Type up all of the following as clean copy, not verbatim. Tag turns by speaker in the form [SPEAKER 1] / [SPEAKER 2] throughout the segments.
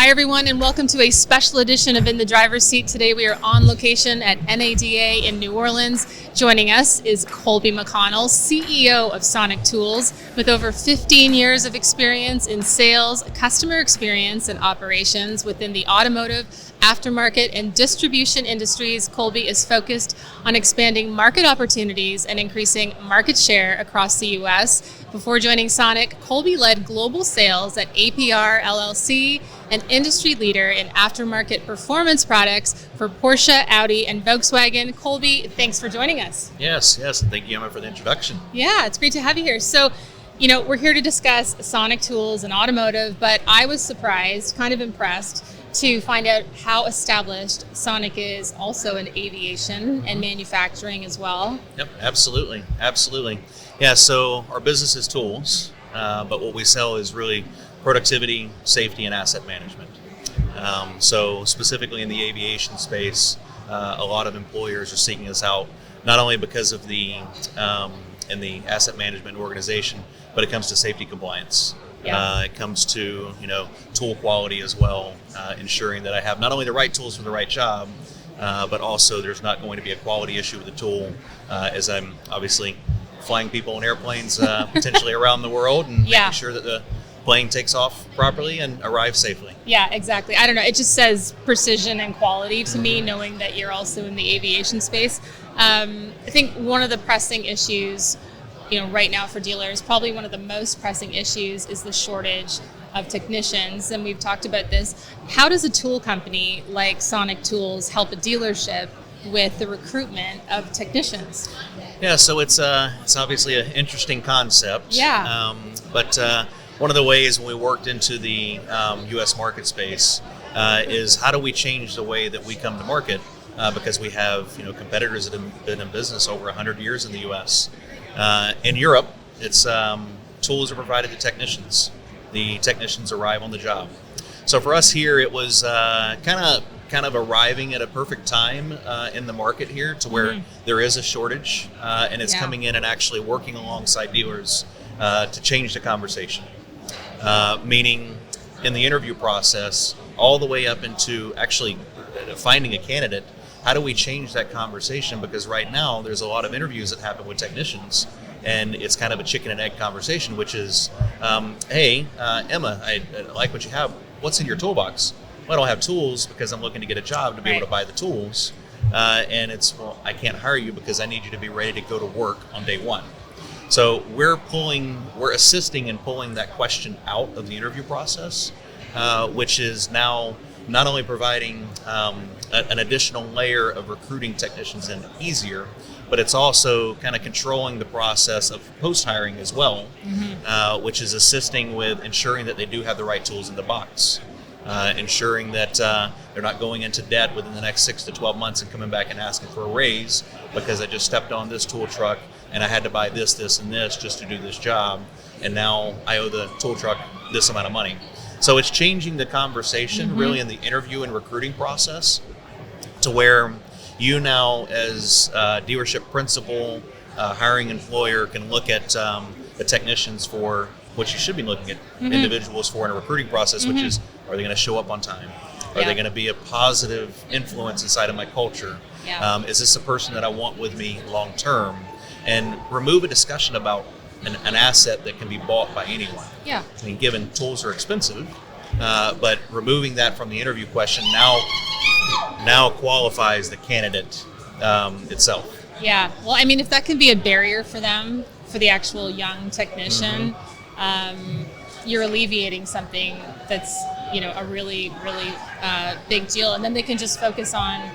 [SPEAKER 1] Hi, everyone, and welcome to a special edition of In the Driver's Seat. Today we are on location at NADA in New Orleans. Joining us is Colby McConnell, CEO of Sonic Tools. With over 15 years of experience in sales, customer experience, and operations within the automotive, aftermarket, and distribution industries, Colby is focused on expanding market opportunities and increasing market share across the U.S. Before joining Sonic, Colby led global sales at APR LLC, an industry leader in aftermarket performance products for Porsche, Audi, and Volkswagen. Colby, thanks for joining us.
[SPEAKER 2] Yes, and thank you, Emma, for the introduction.
[SPEAKER 1] Yeah, it's great to have you here. So, we're here to discuss Sonic Tools and automotive, but I was surprised, kind of impressed, to find out how established Sonic is also in aviation and manufacturing as well.
[SPEAKER 2] Yep, absolutely. Yeah, so our business is tools, but what we sell is really productivity, safety, and asset management. So specifically in the aviation space, a lot of employers are seeking us out, not only because of the in the asset management organization, but it comes to safety compliance.
[SPEAKER 1] Yeah.
[SPEAKER 2] It comes to tool quality as well, ensuring that I have not only the right tools for the right job, but also there's not going to be a quality issue with the tool, as I'm obviously flying people in airplanes potentially around the world and making sure that the plane takes off properly and arrives safely.
[SPEAKER 1] Yeah, exactly. I don't know. It just says precision and quality to me, knowing that you're also in the aviation space. I think one of the pressing issues, right now for dealers, probably one of the most pressing issues is the shortage of technicians. And we've talked about this. How does a tool company like Sonic Tools help a dealership with the recruitment of technicians?
[SPEAKER 2] Yeah, so it's obviously an interesting concept.
[SPEAKER 1] Yeah.
[SPEAKER 2] But one of the ways when we worked into the U.S. market space is how do we change the way that we come to market? Because we have competitors that have been in business over 100 years in the U.S. In Europe, it's tools are provided to technicians. The technicians arrive on the job. So for us here, it was kind of arriving at a perfect time in the market here to where there is a shortage, and it's coming in and actually working alongside dealers to change the conversation. Meaning in the interview process, all the way up into actually finding a candidate, how do we change that conversation? Because right now there's a lot of interviews that happen with technicians, and it's kind of a chicken and egg conversation, which is, hey, Emma, I like what you have. What's in your toolbox? Well, I don't have tools because I'm looking to get a job to be able to buy the tools. And it's, well, I can't hire you because I need you to be ready to go to work on day one. So we're assisting in pulling that question out of the interview process, which is now not only providing an additional layer of recruiting technicians in easier, but it's also kind of controlling the process of post-hiring as well, which is assisting with ensuring that they do have the right tools in the box, ensuring that they're not going into debt within the next 6 to 12 months and coming back and asking for a raise because I just stepped on this tool truck and I had to buy this, and this just to do this job, and now I owe the tool truck this amount of money. So it's changing the conversation really in the interview and recruiting process to where you now as dealership principal, hiring employer can look at the technicians for what you should be looking at individuals for in a recruiting process, which is, are they going to show up on time? Are they going to be a positive influence inside of my culture?
[SPEAKER 1] Yeah.
[SPEAKER 2] Is this a person that I want with me long term? And remove a discussion about an asset that can be bought by anyone.
[SPEAKER 1] Yeah.
[SPEAKER 2] I mean, given tools are expensive, but removing that from the interview question now qualifies the candidate itself.
[SPEAKER 1] Yeah. Well, I mean, if that can be a barrier for them, for the actual young technician, you're alleviating something that's, a really, really big deal. And then they can just focus on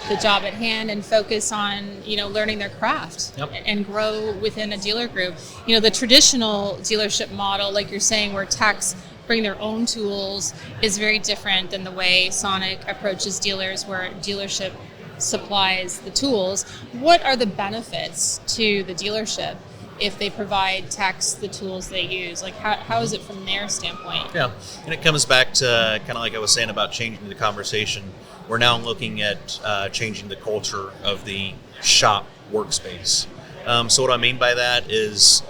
[SPEAKER 1] the job at hand and focus on, learning their craft and grow within a dealer group. The traditional dealership model, like you're saying, where techs bring their own tools is very different than the way Sonic approaches dealers, where dealership supplies the tools. What are the benefits to the dealership if they provide techs the tools they use? Like, how is it from their standpoint? Yeah,
[SPEAKER 2] and it comes back to kind of like I was saying about changing the conversation. We're now looking at changing the culture of the shop workspace. So what I mean by that is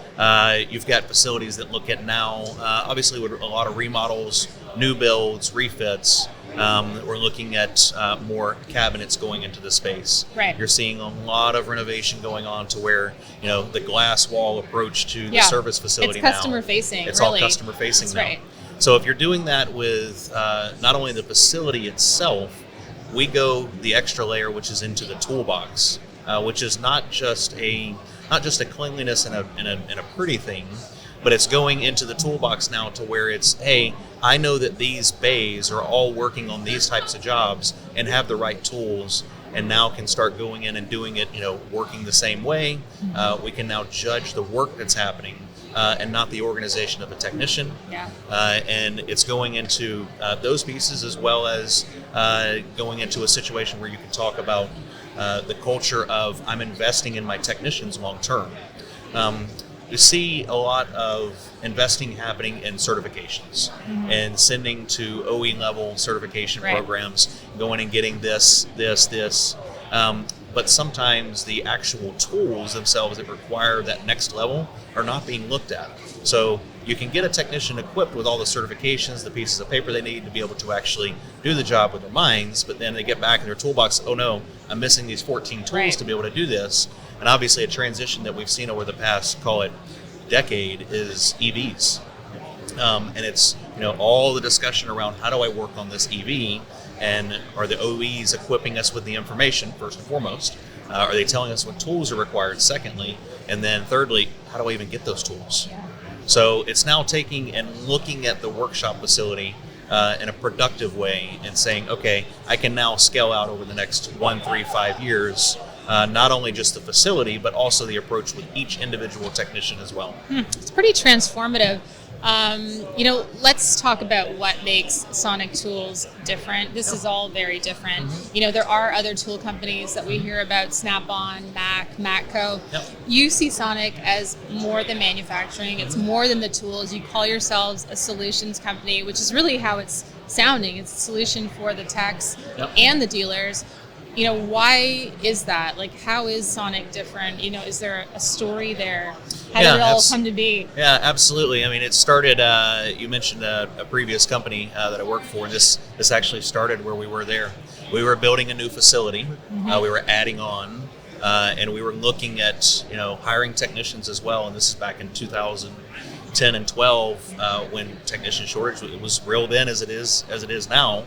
[SPEAKER 2] you've got facilities that look at now, obviously with a lot of remodels, new builds, refits. We're looking at more cabinets going into the space.
[SPEAKER 1] Right.
[SPEAKER 2] You're seeing a lot of renovation going on to where, the glass wall approach to the service facility
[SPEAKER 1] now. It's customer facing.
[SPEAKER 2] It's
[SPEAKER 1] really.
[SPEAKER 2] all customer facing now.
[SPEAKER 1] Right.
[SPEAKER 2] So if you're doing that with not only the facility itself, we go the extra layer, which is into the toolbox, which is not just a cleanliness and a pretty thing, but it's going into the toolbox now to where it's, hey, I know that these bays are all working on these types of jobs and have the right tools, and now can start going in and doing it, working the same way. We can now judge the work that's happening and not the organization of a technician.
[SPEAKER 1] Yeah.
[SPEAKER 2] And it's going into those pieces, as well as going into a situation where you can talk about the culture of, I'm investing in my technicians long term. You see a lot of investing happening in certifications and sending to OE level certification programs, going and getting this. But sometimes the actual tools themselves that require that next level are not being looked at. So you can get a technician equipped with all the certifications, the pieces of paper they need to be able to actually do the job with their minds, but then they get back in their toolbox, oh no, I'm missing these 14 tools to be able to do this. And obviously a transition that we've seen over the past, call it, decade is EVs. And it's, all the discussion around how do I work on this EV, and are the OEs equipping us with the information, first and foremost? Are they telling us what tools are required, secondly? And then thirdly, how do I even get those tools?
[SPEAKER 1] Yeah.
[SPEAKER 2] So it's now taking and looking at the workshop facility in a productive way and saying, okay, I can now scale out over the next 1, 3, 5 years, not only just the facility, but also the approach with each individual technician as well.
[SPEAKER 1] It's pretty transformative. Let's talk about what makes Sonic Tools different. This is all very different. There are other tool companies that we hear about, Snap-on, Mac, Matco. You see Sonic as more than manufacturing. It's more than the tools. You call yourselves a solutions company, which is really how it's sounding. It's a solution for the techs and the dealers. Why is that? Like, how is Sonic different? Is there a story there? How did it all come to be?
[SPEAKER 2] Yeah, absolutely. I mean, it started, you mentioned a previous company that I worked for. This actually started where we were there. We were building a new facility. We were adding on, and we were looking at, hiring technicians as well. And this is back in 2010 and 12 when technician shortage was real then as it is now.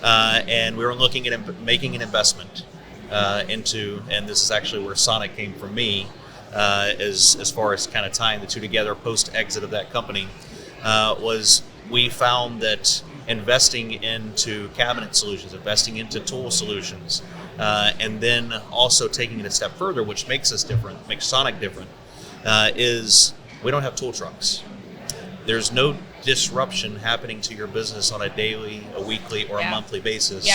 [SPEAKER 2] And we were looking at making an investment into, and this is actually where Sonic came from me, as far as kind of tying the two together post exit of that company, was we found that investing into cabinet solutions, investing into tool solutions, and then also taking it a step further, which makes us different, makes Sonic different, is we don't have tool trucks. There's no disruption happening to your business on a daily, a weekly, or a monthly basis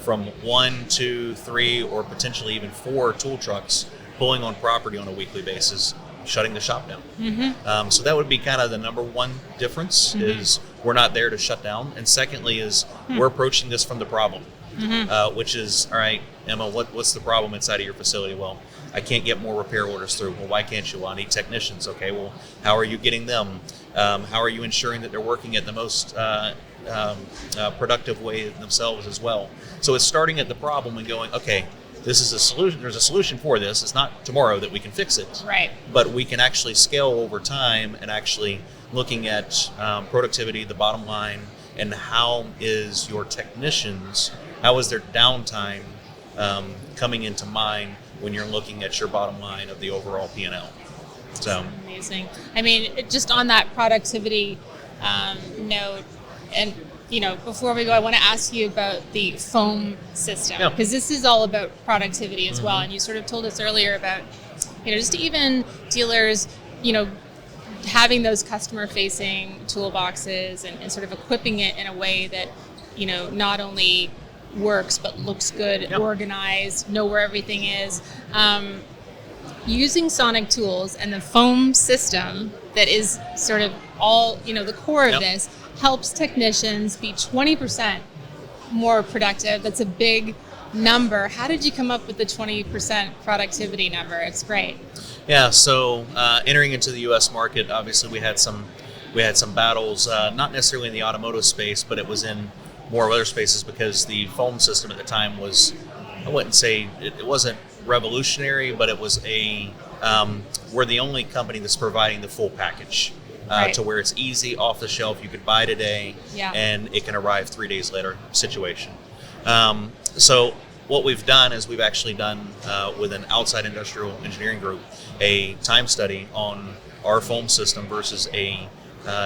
[SPEAKER 2] from 1, 2, 3, or potentially even 4 tool trucks pulling on property on a weekly basis, shutting the shop down. So that would be kind of the number one difference, is we're not there to shut down. And secondly is we're approaching this from the problem, which is, all right, Emma, what's the problem inside of your facility? Well, I can't get more repair orders through. Well, why can't you? Well, I need technicians. Okay, well, how are you getting them? How are you ensuring that they're working at the most productive way themselves as well? So it's starting at the problem and going, okay, this is a solution. There's a solution for this. It's not tomorrow that we can fix it.
[SPEAKER 1] Right.
[SPEAKER 2] But we can actually scale over time and actually looking at productivity, the bottom line, and how is your technicians, how is their downtime coming into mind when you're looking at your bottom line of the overall P&L. So
[SPEAKER 1] amazing. I mean, just on that productivity note, and before we go, I want to ask you about the foam system, because this is all about productivity as well. And you sort of told us earlier about, just even dealers, having those customer-facing toolboxes and sort of equipping it in a way that, not only works but looks good, organized, know where everything is. Using Sonic Tools and the foam system that is sort of all, the core of this, helps technicians be 20% more productive. That's a big number. How did you come up with the 20% productivity number? It's great.
[SPEAKER 2] Yeah, so entering into the U.S. market, obviously we had some We had some battles, not necessarily in the automotive space, but it was in more other spaces because the foam system at the time was, I wouldn't say it wasn't revolutionary, but it was we're the only company that's providing the full package. To where it's easy, off the shelf, you could buy today, and it can arrive 3 days later situation. So what we've done is we've actually done with an outside industrial engineering group a time study on our foam system versus a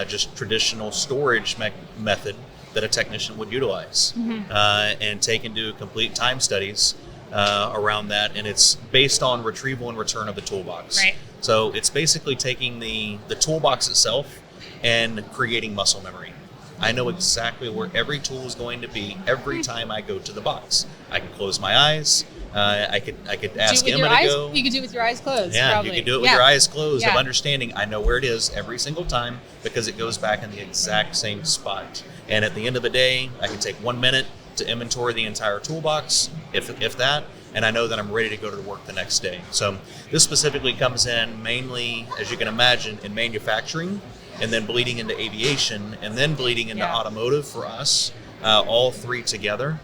[SPEAKER 2] just traditional storage method that a technician would utilize, and take and do complete time studies around that, and it's based on retrieval and return of the toolbox.
[SPEAKER 1] Right.
[SPEAKER 2] So it's basically taking the toolbox itself and creating muscle memory. I know exactly where every tool is going to be every time I go to the box. I can close my eyes. I could ask Emma to go.
[SPEAKER 1] You could do it with your eyes closed.
[SPEAKER 2] Yeah,
[SPEAKER 1] probably.
[SPEAKER 2] you can do it with your eyes closed, of understanding I know where it is every single time because it goes back in the exact same spot. And at the end of the day, I can take 1 minute to inventory the entire toolbox, if that, and I know that I'm ready to go to work the next day. So this specifically comes in mainly, as you can imagine, in manufacturing, and then bleeding into aviation, and then bleeding into automotive for us, all three together,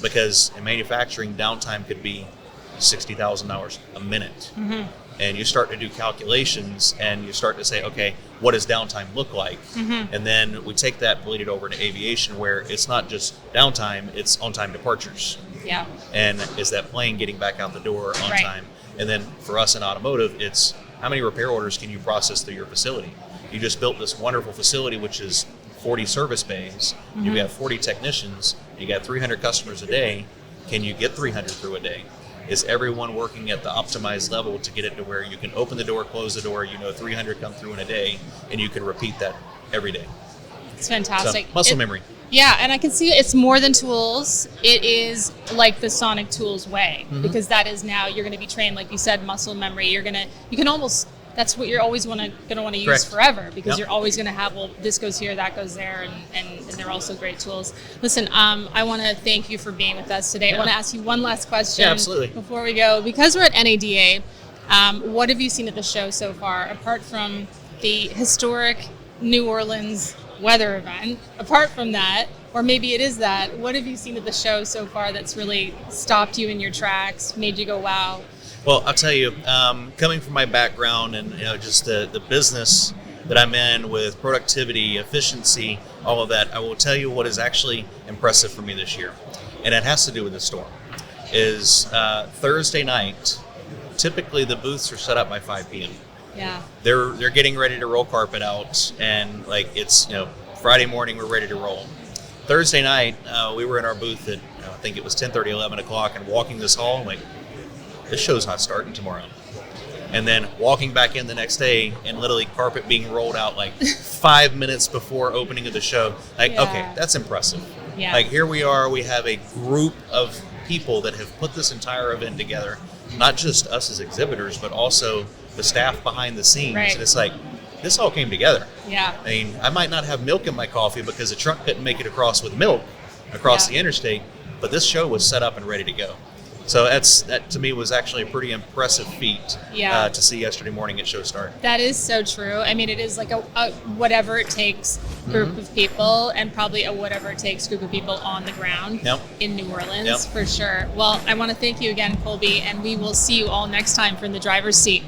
[SPEAKER 2] because in manufacturing, downtime could be $60,000 a minute. And you start to do calculations and you start to say, okay, what does downtime look like? And then we take that, bleed it over into aviation, where it's not just downtime, it's on-time departures.
[SPEAKER 1] Yeah.
[SPEAKER 2] And is that plane getting back out the door on time? And then for us in automotive, it's how many repair orders can you process through your facility? You just built this wonderful facility, which is 40 service bays. You have 40 technicians. You got 300 customers a day. Can you get 300 through a day? Is everyone working at the optimized level to get it to where you can open the door, close the door, 300 come through in a day, and you can repeat that every day?
[SPEAKER 1] It's fantastic.
[SPEAKER 2] So, muscle memory.
[SPEAKER 1] Yeah, and I can see it's more than tools. It is like the Sonic Tools way, because that is now you're going to be trained, like you said, muscle memory. You can almost, that's what you're always going to want to use forever, because you're always going to have, well, this goes here, that goes there, and they're also great tools. Listen, I want to thank you for being with us today. I want to ask you one last question before we go. Because we're at NADA, what have you seen at the show so far, apart from the historic New Orleans weather event? Apart from that, or maybe it is that, what have you seen at the show so far that's really stopped you in your tracks, made you go, wow?
[SPEAKER 2] Well, I'll tell you, coming from my background and just the business that I'm in with productivity, efficiency, all of that, I will tell you what is actually impressive for me this year, and it has to do with the storm, is Thursday night, typically the booths are set up by 5 p.m.
[SPEAKER 1] Yeah.
[SPEAKER 2] They're getting ready to roll carpet out, and like it's Friday morning we're ready to roll. Thursday night we were in our booth at I think it was 10:30, 11 o'clock, and walking this hall, like, this show's not starting tomorrow. And then walking back in the next day and literally carpet being rolled out like 5 minutes before opening of the show. Like, okay, that's impressive.
[SPEAKER 1] Yeah.
[SPEAKER 2] Like, here we are, we have a group of people that have put this entire event together, not just us as exhibitors, but also the staff behind the scenes.
[SPEAKER 1] Right.
[SPEAKER 2] And it's like, this all came together.
[SPEAKER 1] Yeah.
[SPEAKER 2] I mean, I might not have milk in my coffee because the truck couldn't make it across with milk across the interstate, but this show was set up and ready to go. So that to me was actually a pretty impressive feat to see yesterday morning at show start.
[SPEAKER 1] That is so true. I mean, it is like a whatever it takes group of people, and probably a whatever it takes group of people on the ground in New Orleans for sure. Well, I want to thank you again, Colby, and we will see you all next time from the driver's seat.